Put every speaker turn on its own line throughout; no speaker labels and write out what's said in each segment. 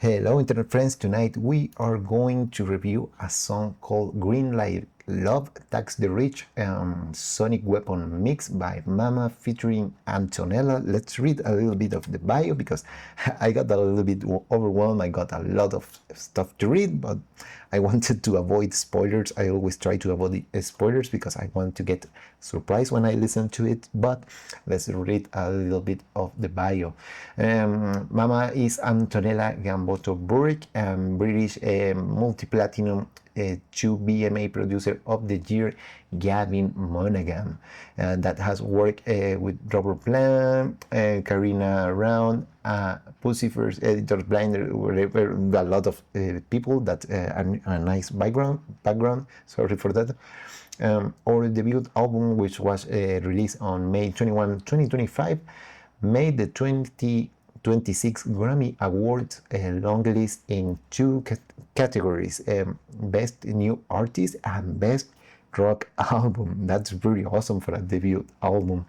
Hello internet friends, tonight we are going to review a song called Greenligh Love Tax the Rich, Sonic Weapon mix by Mama featuring Antonella. Let's read a little bit of the bio because I got a little bit overwhelmed. I got a lot of stuff to read, but I wanted to avoid spoilers. I always try to avoid spoilers because I want to get surprised when I listen to it, but let's read a little bit of the bio. Mama is Antonella Gambotto-Burke, British multiplatinum 2 BMA Producer of the Year, Gavin Monaghan, that has worked with Robert Plant, Carina around, Puscifer, Editor Blinder, whatever, a lot of people that a nice background. Sorry for that. Our debut album, which was released on May 21, 2025, made the 2026 Grammy Awards longlist in two categories, Best New Artist and Best Rock Album. That's pretty awesome for a debut album.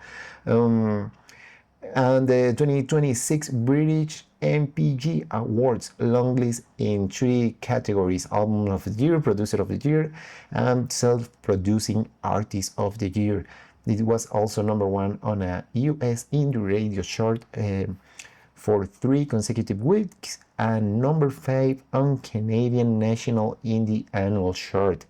And the 2026 British MPG Awards longlist in three categories: Album of the Year, Producer of the Year, and Self-Producing Artist of the Year. It was also #1 on a US indie radio chart for 3 consecutive weeks, and #5 on Canadian National Indie Annual Chart.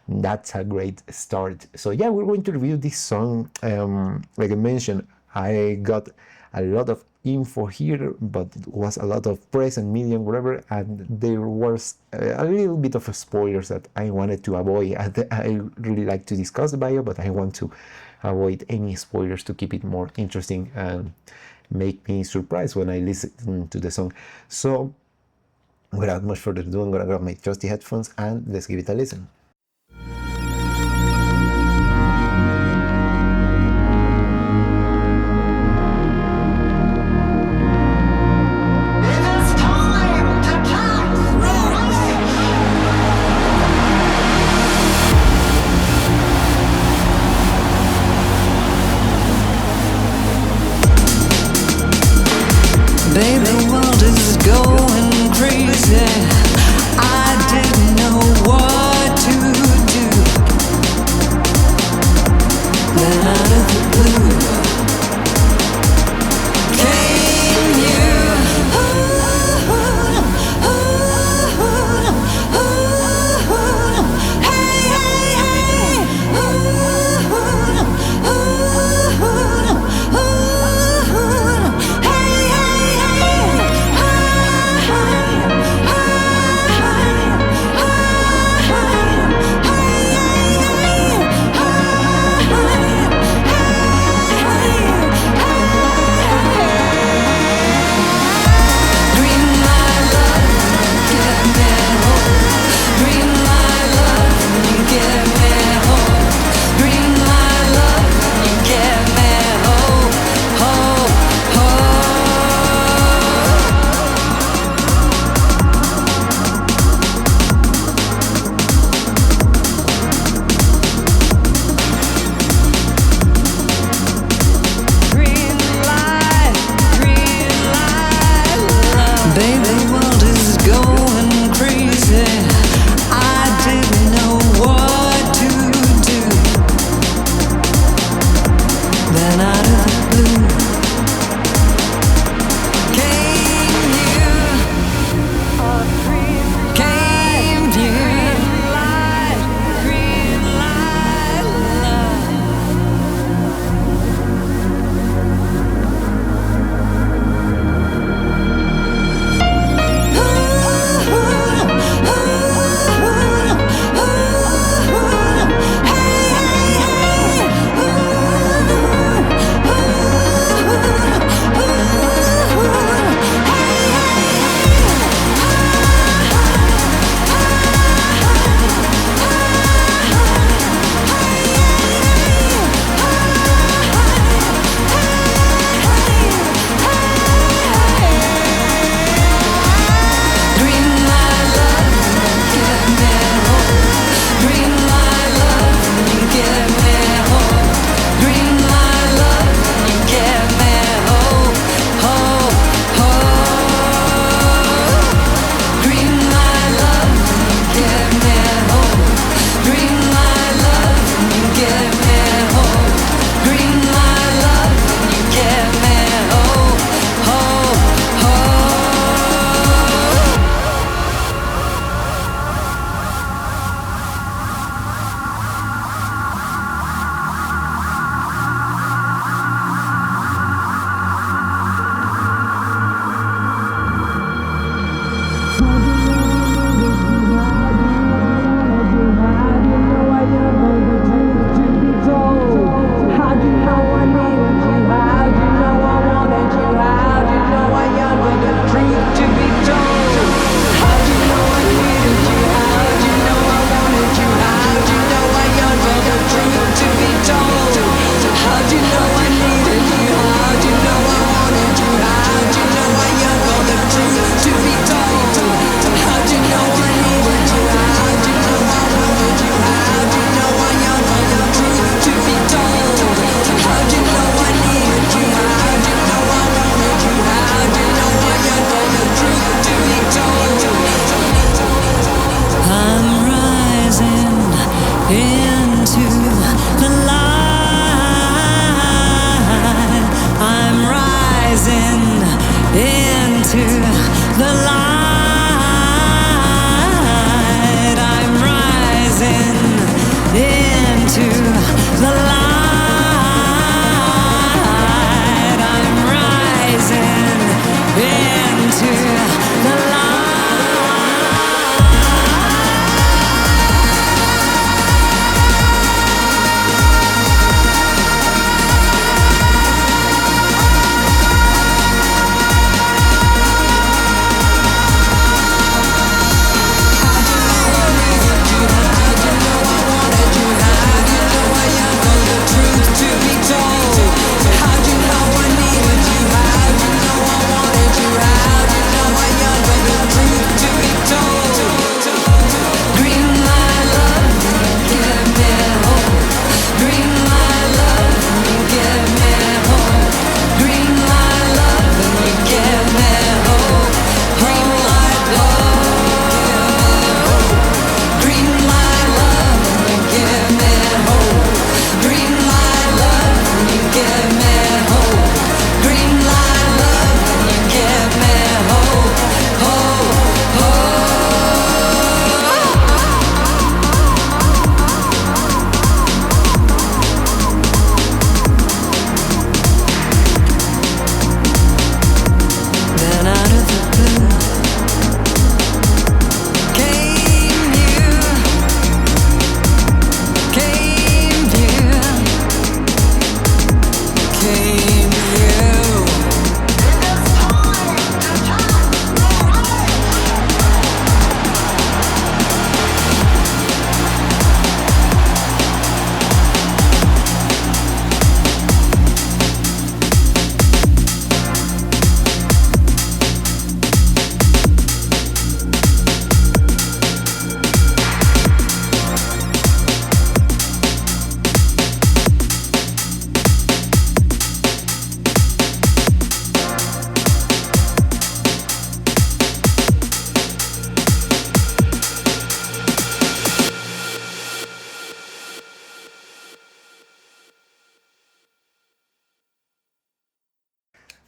That's a great start. So yeah, we're going to review this song. Like I mentioned, I got a lot of info here, but it was a lot of press and media and whatever, and there was a little bit of spoilers that I wanted to avoid. I really like to discuss the bio, but I want to avoid any spoilers to keep it more interesting and make me surprised when I listen to the song. So without much further ado, I'm gonna grab my trusty headphones and let's give it a listen.
Baby, the world is going crazy. I didn't know what to do. Then out of the blue came you. Hey, hey, hey. Hey, hey, hey.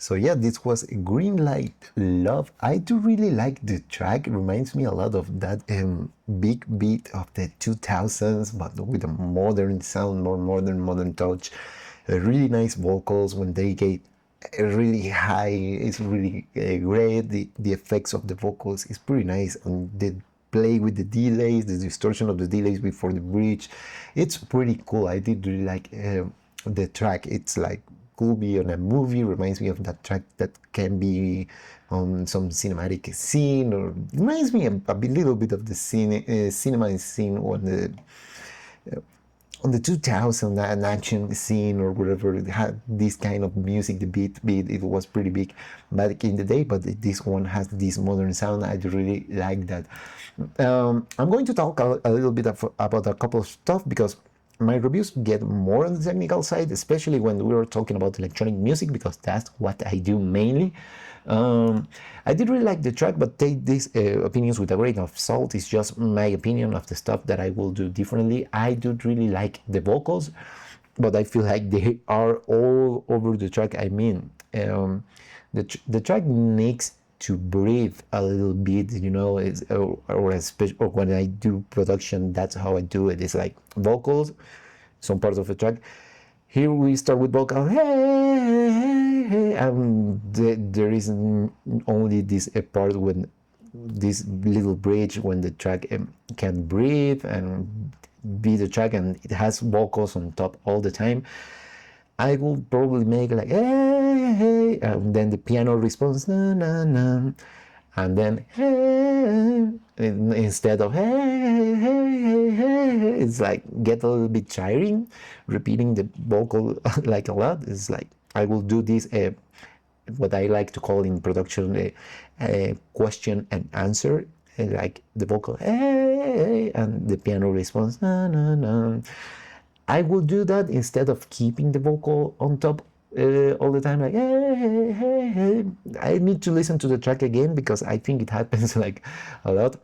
So yeah, this was Greenlight Love. I do really like the track. It reminds me a lot of that big beat of the 2000s, but with a modern sound, more modern touch. Really nice vocals when they get really high. It's really great. The effects of the vocals is pretty nice, and the play with the delays, the distortion of the delays before the bridge, it's pretty cool. I did really like the track. It's like could be on a movie. Reminds me of that track that can be on some cinematic scene, or reminds me a little bit of the cinema scene on the 2000 an action scene or whatever. It had this kind of music, the beat, it was pretty big back in the day, but this one has this modern sound. I really like that. I'm going to talk a little bit about a couple of stuff, because my reviews get more on the technical side, especially when we were talking about electronic music, because that's what I do mainly. I did really like the track, but take these opinions with a grain of salt. It's just my opinion of the stuff that I will do differently. I do really like the vocals, but I feel like they are all over the track. I mean, the track needs to breathe a little bit, you know, or when I do production, that's how I do it. It's like vocals, some parts of the track. Here we start with vocal, hey, and there is only this part when this little bridge when the track can breathe and be the track, and it has vocals on top all the time. I will probably make like hey, and then the piano responds na na na, and then hey, instead of hey, it's like get a little bit tiring, repeating the vocal like a lot. It's like I will do this what I like to call in production a question and answer, like the vocal hey, and the piano responds na na na. I will do that instead of keeping the vocal on top all the time, like hey. I need to listen to the track again, because I think it happens like a lot.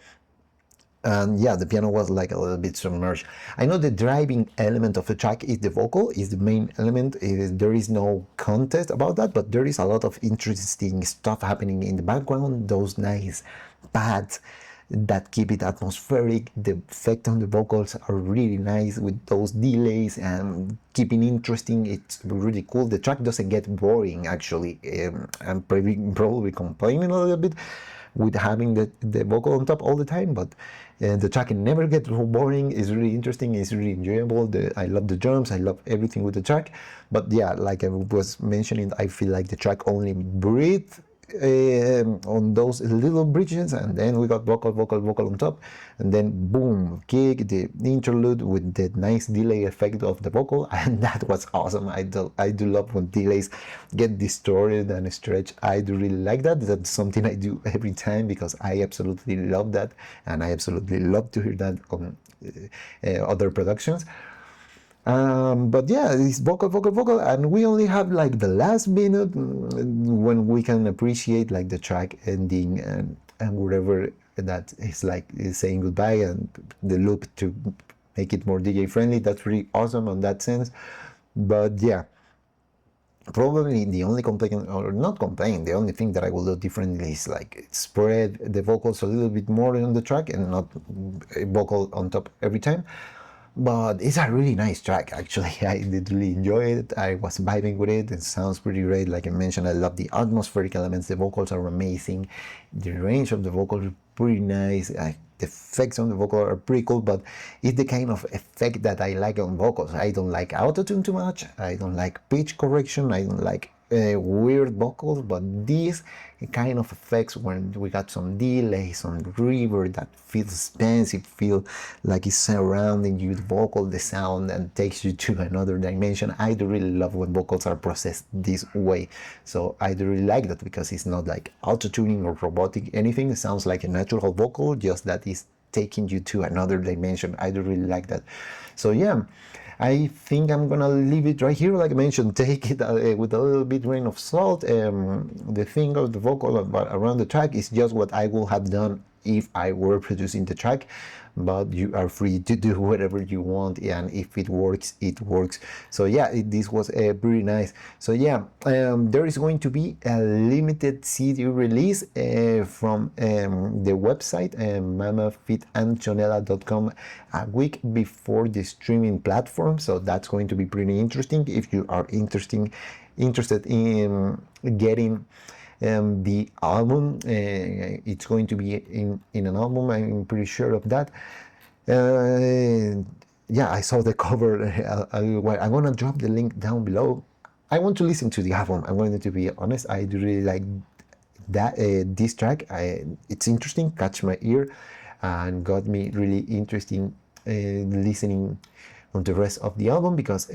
And yeah, the piano was like a little bit submerged. I know the driving element of the track is the vocal, is the main element. There is no contest about that, but there is a lot of interesting stuff happening in the background. Those nice pads that keep it atmospheric. The effect on the vocals are really nice with those delays and keeping interesting. It's really cool. The track doesn't get boring, actually. I'm probably complaining a little bit with having the vocal on top all the time, but the track never gets boring. It's really interesting. It's really enjoyable. I love the drums. I love everything with the track. But yeah, like I was mentioning, I feel like the track only breathes on those little bridges, and then we got vocal on top, and then boom, kick the interlude with the nice delay effect of the vocal, and that was awesome. I do love when delays get distorted and stretched. I do really like that. That's something I do every time, because I absolutely love that, and I absolutely love to hear that on other productions. But yeah, it's vocal, and we only have like the last minute when we can appreciate like the track ending and whatever that is, like is saying goodbye, and the loop to make it more DJ friendly. That's really awesome on that sense. But yeah, probably the only complaint, or not complaint, the only thing that I will do differently is like spread the vocals a little bit more on the track and not vocal on top every time. But it's a really nice track, actually. I did really enjoy it. I was vibing with it. It sounds pretty great. Like I mentioned, I love the atmospheric elements. The vocals are amazing. The range of the vocals is pretty nice. The effects on the vocal are pretty cool, but it's the kind of effect that I like on vocals. I don't like autotune too much. I don't like pitch correction. I don't like weird vocals, but these kind of effects when we got some delay, some reverb that feels expensive, feel like it's surrounding you, the vocal, the sound, and takes you to another dimension. I do really love when vocals are processed this way. So I do really like that, because it's not like auto-tuning or robotic anything. It sounds like a natural vocal, just that is taking you to another dimension. I do really like that. So yeah, I think I'm gonna leave it right here. Like I mentioned, take it with a little bit grain of salt. The thing of the vocal around the track is just what I will have done if I were producing the track, but you are free to do whatever you want, and if it works, it works. So yeah, this was pretty nice. So yeah, there is going to be a limited CD release from the website mamafeedantonella.com a week before the streaming platform. So that's going to be pretty interesting if you are interested in getting the album. It's going to be in an album, I'm pretty sure of that. Yeah, I saw the cover. I'm gonna drop the link down below. I want to listen to the album. I'm going to be honest, I do really like that this track. It's interesting, catch my ear, and got me really interesting listening on the rest of the album, because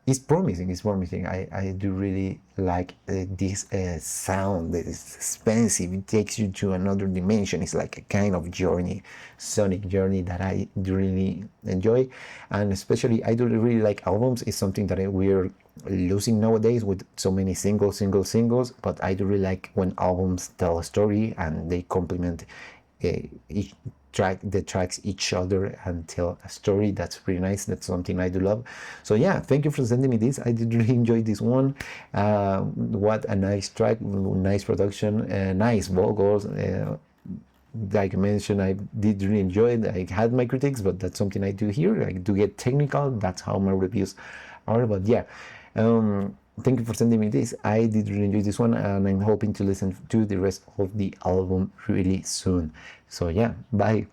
it's promising. I do really like this sound. It's expensive. It takes you to another dimension. It's like a kind of journey, sonic journey, that I do really enjoy. And especially, I do really like albums. It's something that we're losing nowadays with so many singles. But I do really like when albums tell a story and they complement each tracks each other and tell a story. That's pretty nice. That's something I do love. So yeah, thank you for sending me this. I did really enjoy this one. What a nice track, nice production, nice vocals. Like I mentioned, I did really enjoy it. I had my critiques, but that's something I do here. I do get technical. That's how my reviews are. But yeah, thank you for sending me this. I did really enjoy this one, and I'm hoping to listen to the rest of the album really soon. So yeah, bye.